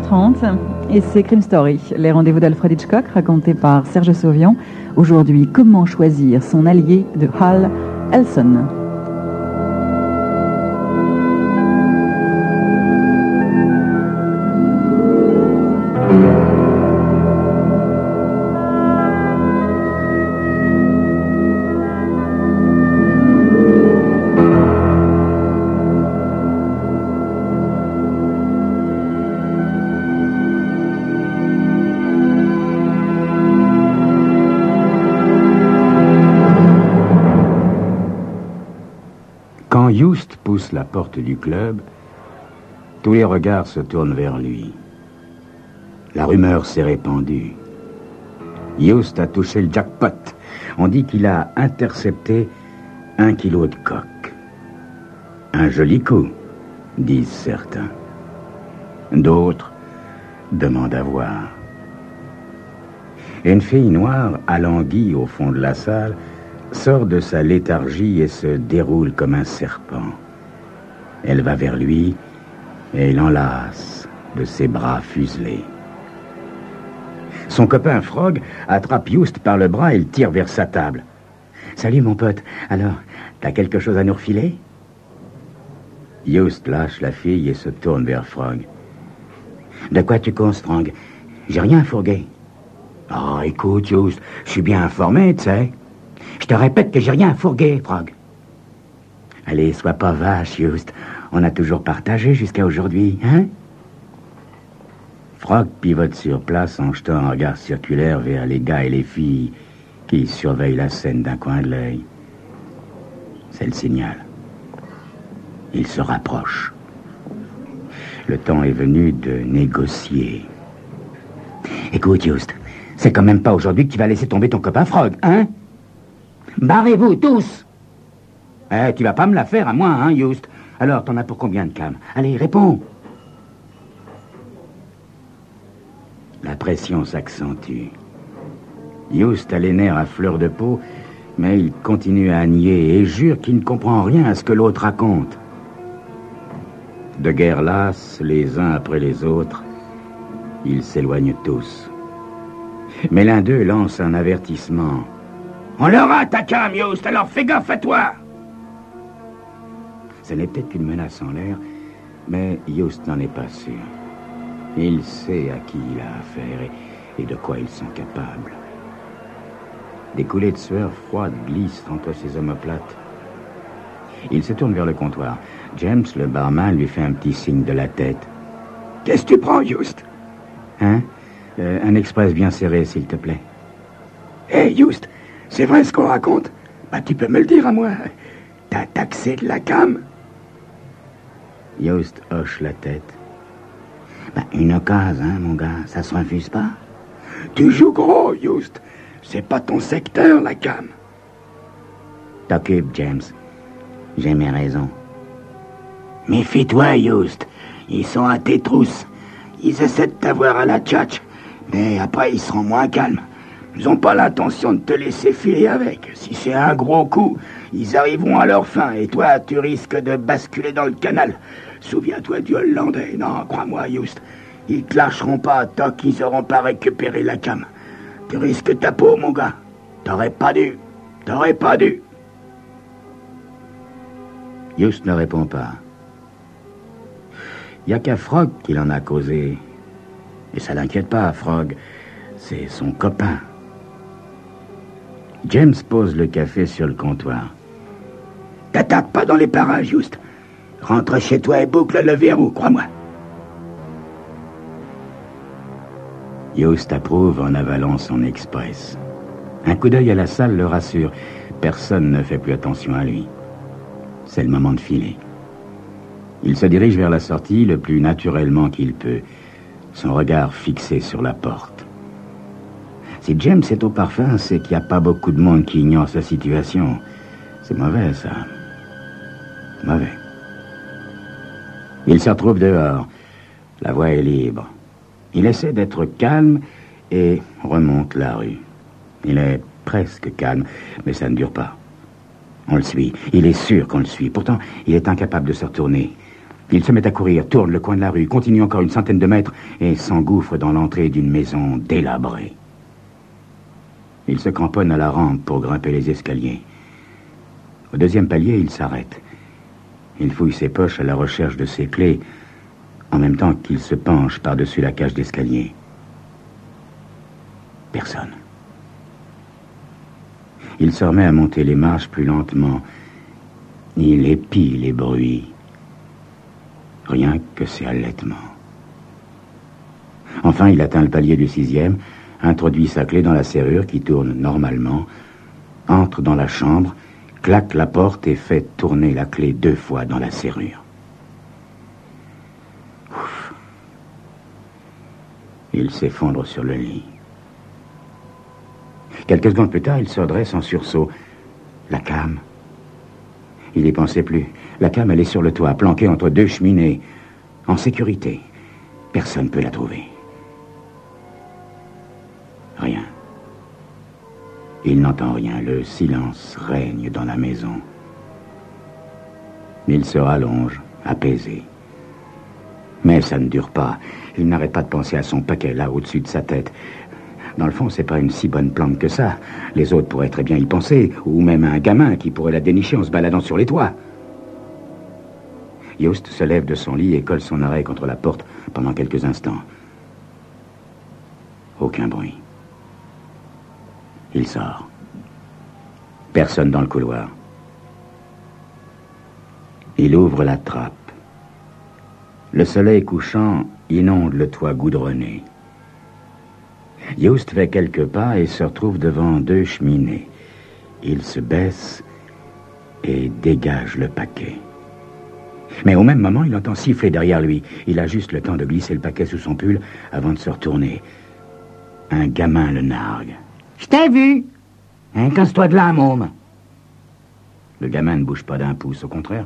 20h30 et c'est Crime Story, les rendez-vous d'Alfred Hitchcock racontés par Serge Sauvion. Aujourd'hui, comment choisir son allié de Hal Elson. Quand Youst pousse la porte du club, tous les regards se tournent vers lui. La rumeur s'est répandue. Youst a touché le jackpot. On dit qu'il a intercepté 1 kilo de coke. Un joli coup, disent certains. D'autres demandent à voir. Une fille noire, alanguie au fond de la salle, sort de sa léthargie et se déroule comme un serpent. Elle va vers lui et l'enlace de ses bras fuselés. Son copain Frog attrape Youst par le bras et le tire vers sa table. « Salut mon pote, alors, t'as quelque chose à nous refiler ?» Youst lâche la fille et se tourne vers Frog. « De quoi tu causes, Frog? J'ai rien fourgué. »« Oh, écoute, Youst, je suis bien informé, tu sais. Je te répète que j'ai rien fourgué, Frog. » « Allez, sois pas vache, Youst. On a toujours partagé jusqu'à aujourd'hui, hein ?» Frog pivote sur place en jetant un regard circulaire vers les gars et les filles qui surveillent la scène d'un coin de l'œil. C'est le signal. Il se rapproche. Le temps est venu de négocier. « Écoute, Youst, c'est quand même pas aujourd'hui que tu vas laisser tomber ton copain Frog, hein? Barrez-vous tous! Tu vas pas me la faire à moi, hein, Youst? Alors, t'en as pour combien de cam? Allez, réponds! La pression s'accentue. Youst a les nerfs à fleur de peau, mais il continue à nier et jure qu'il ne comprend rien à ce que l'autre raconte. De guerre lasse, les uns après les autres, ils s'éloignent tous. Mais l'un d'eux lance un avertissement. « On l'aura, ta cam, Youst, alors fais gaffe à toi !» Ce n'est peut-être qu'une menace en l'air, mais Youst n'en est pas sûr. Il sait à qui il a affaire et de quoi ils sont capables. Des coulées de sueur froide glissent entre ses omoplates. Il se tourne vers le comptoir. James, le barman, lui fait un petit signe de la tête. « Qu'est-ce que tu prends, Youst? »« Hein? Un express bien serré, s'il te plaît. »« Hé, Youst, c'est vrai ce qu'on raconte? Bah, tu peux me le dire à moi. T'as taxé de la cam? » Youst hoche la tête. Bah, une occasion, hein, mon gars, ça se refuse pas. Tu joues gros, Youst. C'est pas ton secteur, la cam. T'occupe, James. J'ai mes raisons. Méfie-toi, Youst. Ils sont à tes trousses. Ils essaient de t'avoir à la tchatch, mais après ils seront moins calmes. Ils n'ont pas l'intention de te laisser filer avec. Si c'est un gros coup, ils arriveront à leur fin, et toi, tu risques de basculer dans le canal. Souviens-toi du Hollandais. Non, crois-moi, Youst. Ils te lâcheront pas tant qu'ils n'auront pas récupéré la cam. Tu risques ta peau, mon gars. T'aurais pas dû. Youst ne répond pas. Il n'y a qu'à Frog qu'il en a causé. Et ça l'inquiète pas, Frog. C'est son copain. James pose le café sur le comptoir. T'attaques pas dans les parages, Youst. Rentre chez toi et boucle le verrou, crois-moi. Youst approuve en avalant son express. Un coup d'œil à la salle le rassure. Personne ne fait plus attention à lui. C'est le moment de filer. Il se dirige vers la sortie le plus naturellement qu'il peut, son regard fixé sur la porte. Si James est au parfum, c'est qu'il n'y a pas beaucoup de monde qui ignore sa situation. C'est mauvais, ça. Mauvais. Il se retrouve dehors. La voie est libre. Il essaie d'être calme et remonte la rue. Il est presque calme, mais ça ne dure pas. On le suit. Il est sûr qu'on le suit. Pourtant, il est incapable de se retourner. Il se met à courir, tourne le coin de la rue, continue encore une centaine de mètres et s'engouffre dans l'entrée d'une maison délabrée. Il se cramponne à la rampe pour grimper les escaliers. Au deuxième palier, il s'arrête. Il fouille ses poches à la recherche de ses clés, en même temps qu'il se penche par-dessus la cage d'escalier. Personne. Il se remet à monter les marches plus lentement. Il épie les bruits. Rien que ses halètements. Enfin, il atteint le palier du 6e, introduit sa clé dans la serrure qui tourne normalement, entre dans la chambre, claque la porte et fait tourner la clé 2 fois dans la serrure. Ouf. Il s'effondre sur le lit. Quelques secondes plus tard, il se redresse en sursaut. La cam. Il n'y pensait plus. La cam, elle est sur le toit, planquée entre 2 cheminées, en sécurité. Personne ne peut la trouver. Rien. Il n'entend rien. Le silence règne dans la maison. Il se rallonge, apaisé. Mais ça ne dure pas. Il n'arrête pas de penser à son paquet là, au-dessus de sa tête. Dans le fond, c'est pas une si bonne plante que ça. Les autres pourraient très bien y penser, ou même un gamin qui pourrait la dénicher en se baladant sur les toits. Yost se lève de son lit et colle son oreille contre la porte pendant quelques instants. Aucun bruit. Il sort. Personne dans le couloir. Il ouvre la trappe. Le soleil couchant inonde le toit goudronné. Yost fait quelques pas et se retrouve devant 2 cheminées. Il se baisse et dégage le paquet. Mais au même moment, il entend siffler derrière lui. Il a juste le temps de glisser le paquet sous son pull avant de se retourner. Un gamin le nargue. « Je t'ai vu! Hein, casse-toi de là, môme! » Le gamin ne bouge pas d'un pouce. Au contraire,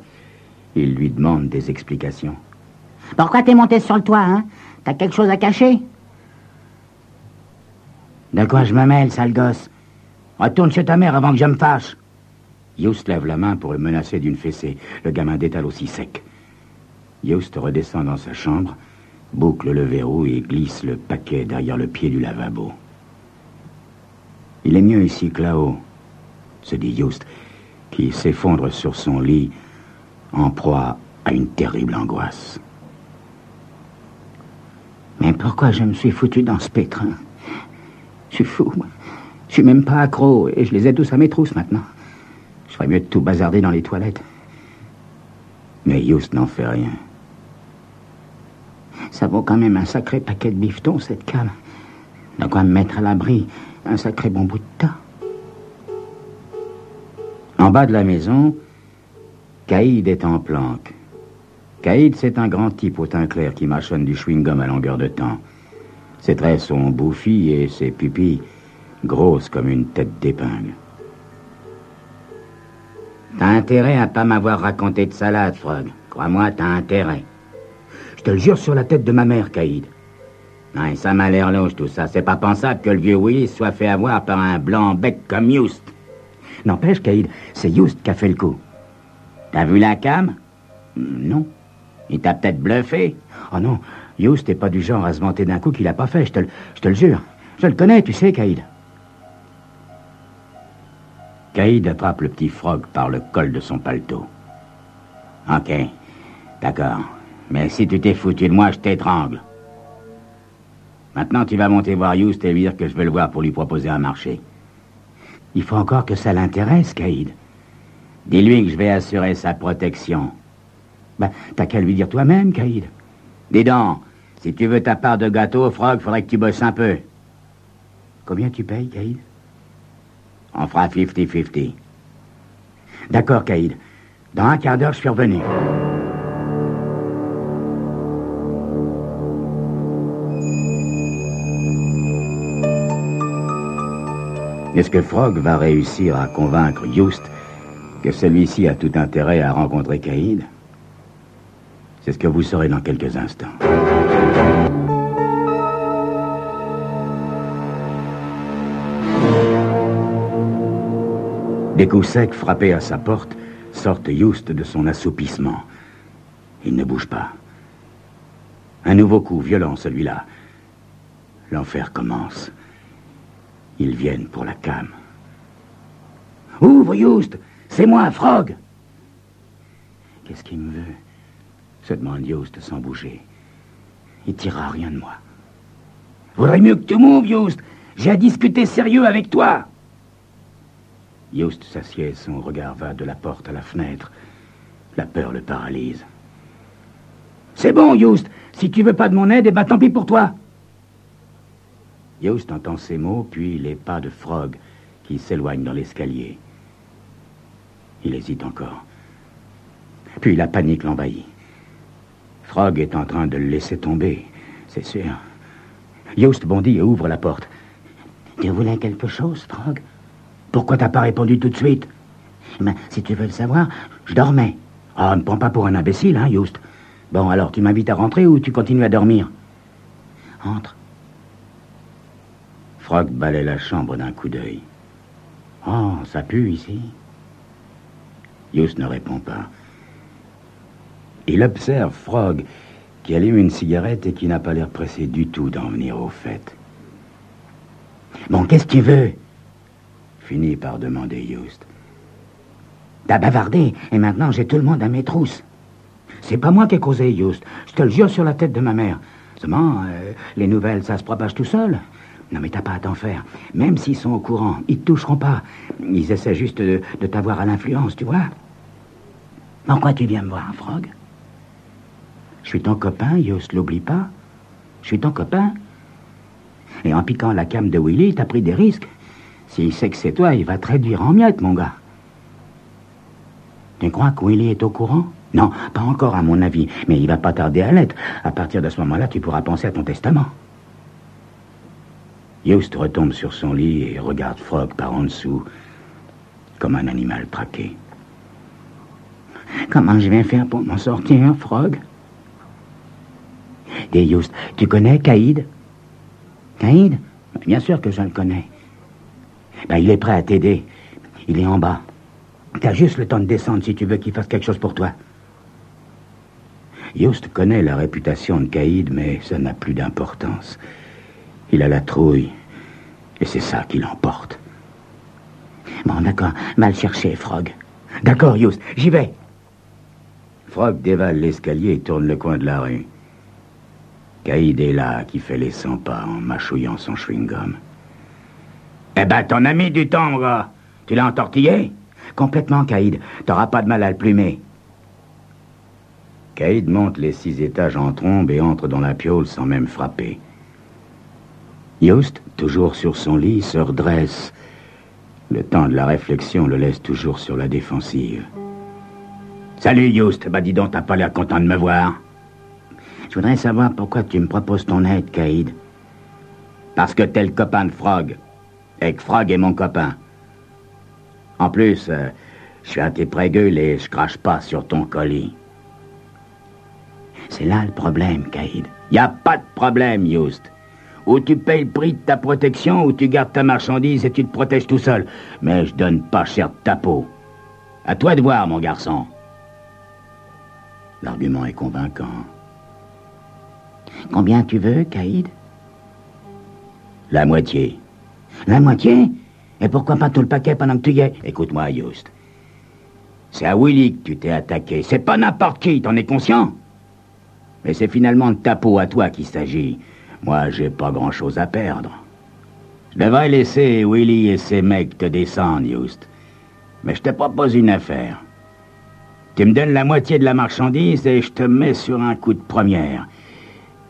il lui demande des explications. « Pourquoi t'es monté sur le toit, hein? T'as quelque chose à cacher? » « De quoi je me mêle, sale gosse? Retourne chez ta mère avant que je me fâche. » Yost lève la main pour le menacer d'une fessée. Le gamin détale aussi sec. Yost redescend dans sa chambre, boucle le verrou et glisse le paquet derrière le pied du lavabo. Il est mieux ici que là-haut, se dit Yost, qui s'effondre sur son lit, en proie à une terrible angoisse. Mais pourquoi je me suis foutu dans ce pétrin? Je suis fou. Je suis même pas accro et je les ai tous à mes trousses maintenant. Je ferais mieux de tout bazarder dans les toilettes. Mais Yost n'en fait rien. Ça vaut quand même un sacré paquet de bifetons, cette cale. De quoi me mettre à l'abri un sacré bon bout de temps. En bas de la maison, Caïd est en planque. Caïd, c'est un grand type au teint clair qui mâchonne du chewing-gum à longueur de temps. Ses traits sont bouffis et ses pupilles grosses comme une tête d'épingle. T'as intérêt à pas m'avoir raconté de salade, Frog. Crois-moi, t'as intérêt. Je te le jure sur la tête de ma mère, Caïd. Ouais, ça m'a l'air louche, tout ça. C'est pas pensable que le vieux Willy soit fait avoir par un blanc-bec comme Yost. N'empêche, Caïd, c'est Yost qui a fait le coup. T'as vu la cam? Non. Il t'a peut-être bluffé. Oh non, Yost n'est pas du genre à se vanter d'un coup qu'il a pas fait, je te le jure. Je le connais, tu sais, Caïd. Caïd attrape le petit Frog par le col de son paletot. Ok, d'accord. Mais si tu t'es foutu de moi, je t'étrangle. Maintenant, tu vas monter voir Yost et lui dire que je veux le voir pour lui proposer un marché. Il faut encore que ça l'intéresse, Caïd. Dis-lui que je vais assurer sa protection. Ben, t'as qu'à lui dire toi-même, Caïd. Dis donc, si tu veux ta part de gâteau, Frog, faudrait que tu bosses un peu. Combien tu payes, Caïd? On fera 50-50. D'accord, Caïd. Dans un quart d'heure, je suis revenu. Est-ce que Frog va réussir à convaincre Yost que celui-ci a tout intérêt à rencontrer Caïd? C'est ce que vous saurez dans quelques instants. Des coups secs frappés à sa porte sortent Yost de son assoupissement. Il ne bouge pas. Un nouveau coup, violent celui-là. L'enfer commence. Ils viennent pour la cam. Ouvre, Youst! C'est moi, Frog! Qu'est-ce qu'il me veut? Se demande Youst sans bouger. Il tirera rien de moi. Vaudrait mieux que tu m'ouvres, Youst! J'ai à discuter sérieux avec toi! Youst s'assied, son regard va de la porte à la fenêtre. La peur le paralyse. C'est bon, Youst! Si tu veux pas de mon aide, eh ben tant pis pour toi! Youst entend ces mots, puis les pas de Frog qui s'éloignent dans l'escalier. Il hésite encore. Puis la panique l'envahit. Frog est en train de le laisser tomber, c'est sûr. Youst bondit et ouvre la porte. Tu voulais quelque chose, Frog? Pourquoi t'as pas répondu tout de suite? Ben, si tu veux le savoir, je dormais. Ah, ne me prends pas pour un imbécile, hein, Youst. Bon, alors, tu m'invites à rentrer ou tu continues à dormir? Entre. Frog balaie la chambre d'un coup d'œil. Oh, ça pue ici. Youst ne répond pas. Il observe Frog, qui allume une cigarette et qui n'a pas l'air pressé du tout d'en venir au fait. Bon, qu'est-ce que tu veux? Finit par demander Youst. T'as bavardé, et maintenant j'ai tout le monde à mes trousses. C'est pas moi qui ai causé, Youst. Je te le jure sur la tête de ma mère. Seulement, les nouvelles, ça se propage tout seul. Non, mais t'as pas à t'en faire. Même s'ils sont au courant, ils te toucheront pas. Ils essaient juste de t'avoir à l'influence, tu vois. Pourquoi tu viens me voir, Frog? Je suis ton copain, Youst, l'oublie pas. Je suis ton copain. Et en piquant la came de Willy, t'as pris des risques. S'il sait que c'est toi, il va te réduire en miettes, mon gars. Tu crois que Willy est au courant? Non, pas encore à mon avis, mais il va pas tarder à l'être. À partir de ce moment-là, tu pourras penser à ton testament. Youst retombe sur son lit et regarde Frog par en dessous, comme un animal traqué. Comment je vais faire pour m'en sortir, Frog? Et Youst, tu connais Caïd? Caïd? Bien sûr que je le connais. Ben, il est prêt à t'aider. Il est en bas. T'as juste le temps de descendre si tu veux qu'il fasse quelque chose pour toi. Youst connaît la réputation de Caïd, mais ça n'a plus d'importance. Il a la trouille, et c'est ça qui l'emporte. Bon, d'accord, va le chercher, Frog. D'accord, Youst, j'y vais. Frog dévale l'escalier et tourne le coin de la rue. Caïd est là, qui fait les 100 pas en mâchouillant son chewing-gum. Eh ben, ton ami du temps, mon gars. Tu l'as entortillé? Complètement, Caïd. T'auras pas de mal à le plumer. Caïd monte les 6 étages en trombe et entre dans la piaule sans même frapper. Youst, toujours sur son lit, se redresse. Le temps de la réflexion le laisse toujours sur la défensive. Salut, Youst. Bah dis donc, t'as pas l'air content de me voir. Je voudrais savoir pourquoi tu me proposes ton aide, Caïd. Parce que t'es le copain de Frog. Et que Frog est mon copain. En plus, je suis un tes prégueule et je crache pas sur ton colis. C'est là le problème, Caïd. Y a pas de problème, Youst. Ou tu payes le prix de ta protection, ou tu gardes ta marchandise et tu te protèges tout seul. Mais je donne pas cher de ta peau. À toi de voir, mon garçon. L'argument est convaincant. Combien tu veux, Caïd? La moitié. La moitié? Et pourquoi pas tout le paquet pendant que tu y es? Écoute-moi, Youst. C'est à Willy que tu t'es attaqué. C'est pas n'importe qui, t'en es conscient? Mais c'est finalement de ta peau à toi qu'il s'agit. Moi, j'ai pas grand-chose à perdre. Je devrais laisser Willy et ses mecs te descendre, Youst. Mais je te propose une affaire. Tu me donnes la moitié de la marchandise et je te mets sur un coup de première.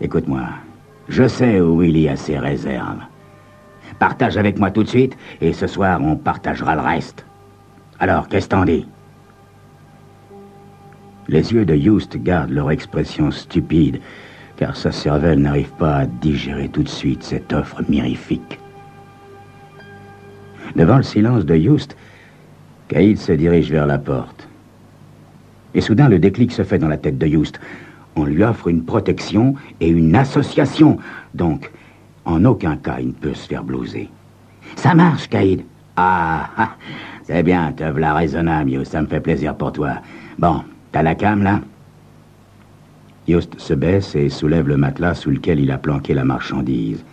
Écoute-moi, je sais où Willy a ses réserves. Partage avec moi tout de suite, et ce soir, on partagera le reste. Alors, qu'est-ce t'en dis? Les yeux de Youst gardent leur expression stupide, car sa cervelle n'arrive pas à digérer tout de suite cette offre mirifique. Devant le silence de Youst, Caïd se dirige vers la porte. Et soudain, le déclic se fait dans la tête de Youst. On lui offre une protection et une association. Donc, en aucun cas, il ne peut se faire blouser. Ça marche, Caïd. Ah, c'est bien, te v'là raisonnable, Youst, ça me fait plaisir pour toi. Bon, t'as la cam, là? Yost se baisse et soulève le matelas sous lequel il a planqué la marchandise.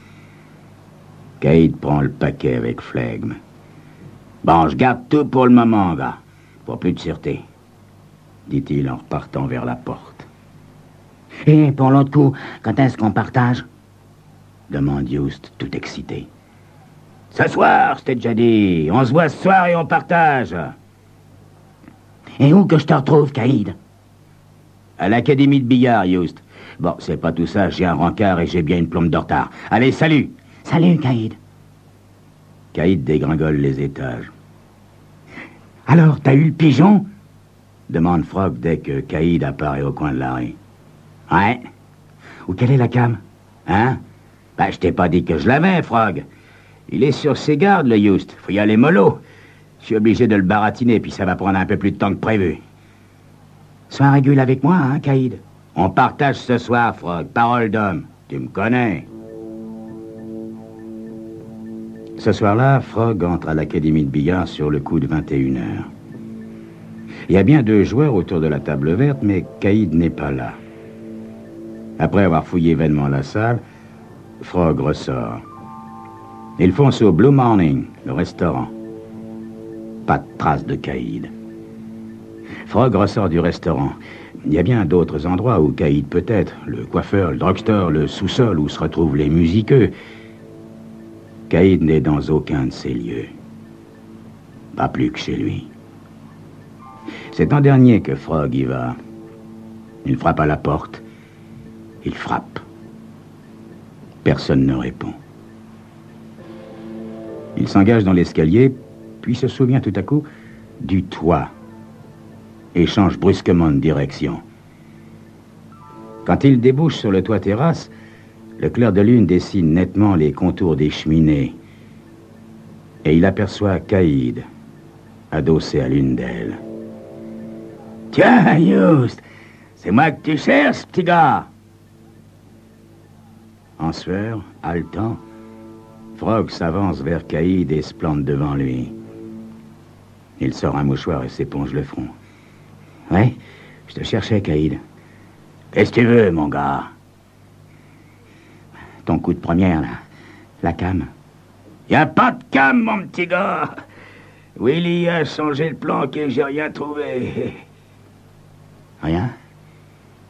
Caïd prend le paquet avec flegme. Bon, je garde tout pour le moment, gars. Pour plus de sûreté, dit-il en repartant vers la porte. Et pour l'autre coup, quand est-ce qu'on partage? Demande Yost, tout excité. Ce soir, je t'ai déjà dit. On se voit ce soir et on partage. Et où que je te retrouve, Caïd? À l'académie de billard, Yost. Bon, c'est pas tout ça, j'ai un rencard et j'ai bien une plombe de retard. Allez, salut! Salut, Caïd. Caïd dégringole les étages. Alors, t'as eu le pigeon? Demande Frog dès que Caïd apparaît au coin de la rue. Ouais. Où quelle est la cam? Hein? Ben, je t'ai pas dit que je l'avais, Frog. Il est sur ses gardes, le Yost. Faut y aller mollo. Je suis obligé de le baratiner, puis ça va prendre un peu plus de temps que prévu. Sois régule avec moi, hein, Caïd? On partage ce soir, Frog. Parole d'homme. Tu me connais. Ce soir-là, Frog entre à l'académie de billard sur le coup de 21h. Il y a bien 2 joueurs autour de la table verte, mais Caïd n'est pas là. Après avoir fouillé vainement la salle, Frog ressort. Il fonce au Blue Morning, le restaurant. Pas de trace de Caïd. Frog ressort du restaurant. Il y a bien d'autres endroits où Caïd peut être. Le coiffeur, le drugstore, le sous-sol où se retrouvent les musiqueux. Caïd n'est dans aucun de ces lieux. Pas plus que chez lui. C'est en dernier que Frog y va. Il frappe à la porte. Il frappe. Personne ne répond. Il s'engage dans l'escalier, puis se souvient tout à coup du toit et change brusquement de direction. Quand il débouche sur le toit terrasse, le clair de lune dessine nettement les contours des cheminées et il aperçoit Caïd adossé à l'une d'elles. « Tiens, Yost, c'est moi que tu cherches, petit gars !» En sueur, haletant, Frog s'avance vers Caïd et se plante devant lui. Il sort un mouchoir et s'éponge le front. « Ouais, je te cherchais, Caïd. »« Qu'est-ce que tu veux, mon gars ?»« Ton coup de première, là. La cam. »« Y a pas de cam, mon petit gars. Willy a changé le plan et j'ai rien trouvé. » Rien?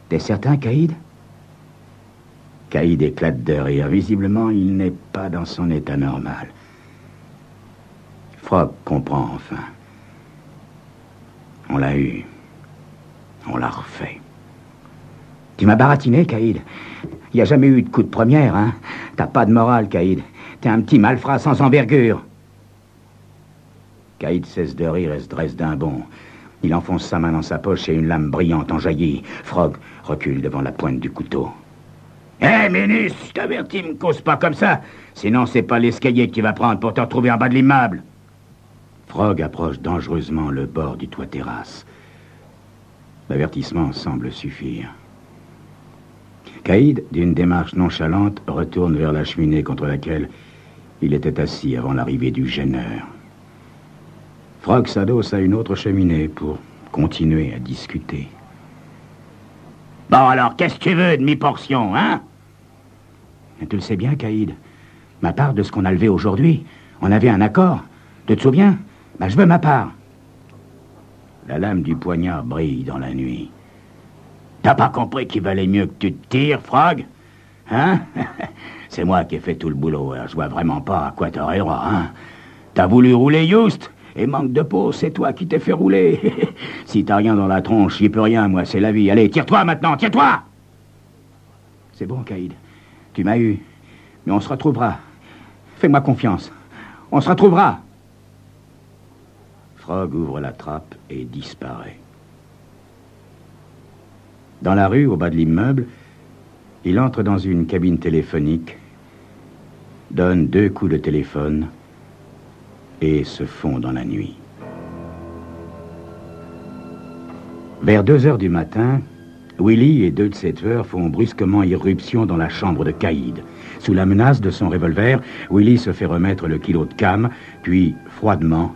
T'es certain, Caïd? Caïd éclate de rire. Visiblement, il n'est pas dans son état normal. Frog comprend enfin. On l'a eu. On l'a refait. Tu m'as baratiné, Caïd. Il n'y a jamais eu de coup de première, hein? T'as pas de morale, Caïd. T'es un petit malfrat sans envergure. Caïd cesse de rire et se dresse d'un bond. Il enfonce sa main dans sa poche et une lame brillante en jaillit. Frog recule devant la pointe du couteau. « Hé, Ménus, je t'avertis, me cause pas comme ça. Sinon, c'est pas l'escalier que tu vas prendre pour te retrouver en bas de l'immeuble. » Frog approche dangereusement le bord du toit terrasse. L'avertissement semble suffire. Caïd, d'une démarche nonchalante, retourne vers la cheminée contre laquelle il était assis avant l'arrivée du gêneur. Frog s'adosse à une autre cheminée pour continuer à discuter. « Bon alors, qu'est-ce que tu veux, demi-portion, hein? » Tu le sais bien, Caïd. Ma part de ce qu'on a levé aujourd'hui, on avait un accord. Tu te souviens? Ben, je veux ma part. La lame du poignard brille dans la nuit. T'as pas compris qu'il valait mieux que tu te tires, Frog? Hein? C'est moi qui ai fait tout le boulot, alors je vois vraiment pas à quoi t'aurais droit, hein? T'as voulu rouler Yost, et manque de peau, c'est toi qui t'es fait rouler. Si t'as rien dans la tronche, j'y peux rien, moi, c'est la vie. Allez, tire-toi maintenant, tire-toi! C'est bon, Caïd. Tu m'as eu. Mais on se retrouvera. Fais-moi confiance. On se retrouvera. Frog ouvre la trappe et disparaît. Dans la rue, au bas de l'immeuble, il entre dans une cabine téléphonique, donne 2 coups de téléphone et se fond dans la nuit. Vers 2h du matin, Willy et 2 de ses tueurs font brusquement irruption dans la chambre de Caïd. Sous la menace de son revolver, Willy se fait remettre le kilo de cam, puis, froidement,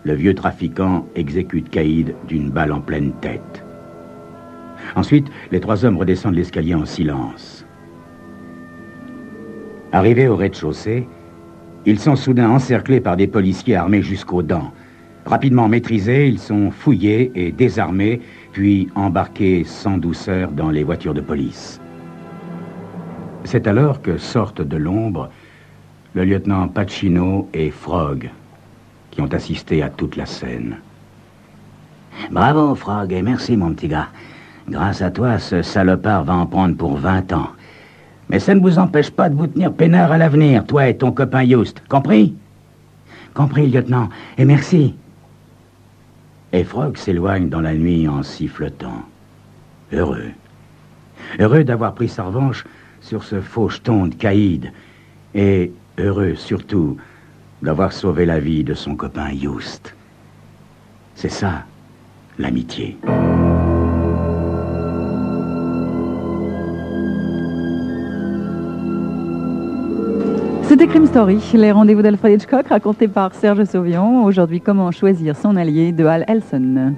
le vieux trafiquant exécute Caïd d'une balle en pleine tête. Ensuite, les trois hommes redescendent l'escalier en silence. Arrivés au rez-de-chaussée, ils sont soudain encerclés par des policiers armés jusqu'aux dents. Rapidement maîtrisés, ils sont fouillés et désarmés, puis embarqués sans douceur dans les voitures de police. C'est alors que sortent de l'ombre le lieutenant Pacino et Frog, qui ont assisté à toute la scène. Bravo, Frog, et merci, mon petit gars. Grâce à toi, ce salopard va en prendre pour 20 ans. Mais ça ne vous empêche pas de vous tenir peinard à l'avenir, toi et ton copain Youst. Compris? Compris, lieutenant, et merci. Et Frog s'éloigne dans la nuit en sifflotant. Heureux. Heureux d'avoir pris sa revanche sur ce faux jeton de caïd. Et heureux, surtout, d'avoir sauvé la vie de son copain Youst. C'est ça, l'amitié. C'était Crime Story, les rendez-vous d'Alfred Hitchcock racontés par Serge Sauvion. Aujourd'hui, comment choisir son allié de Hal Elson.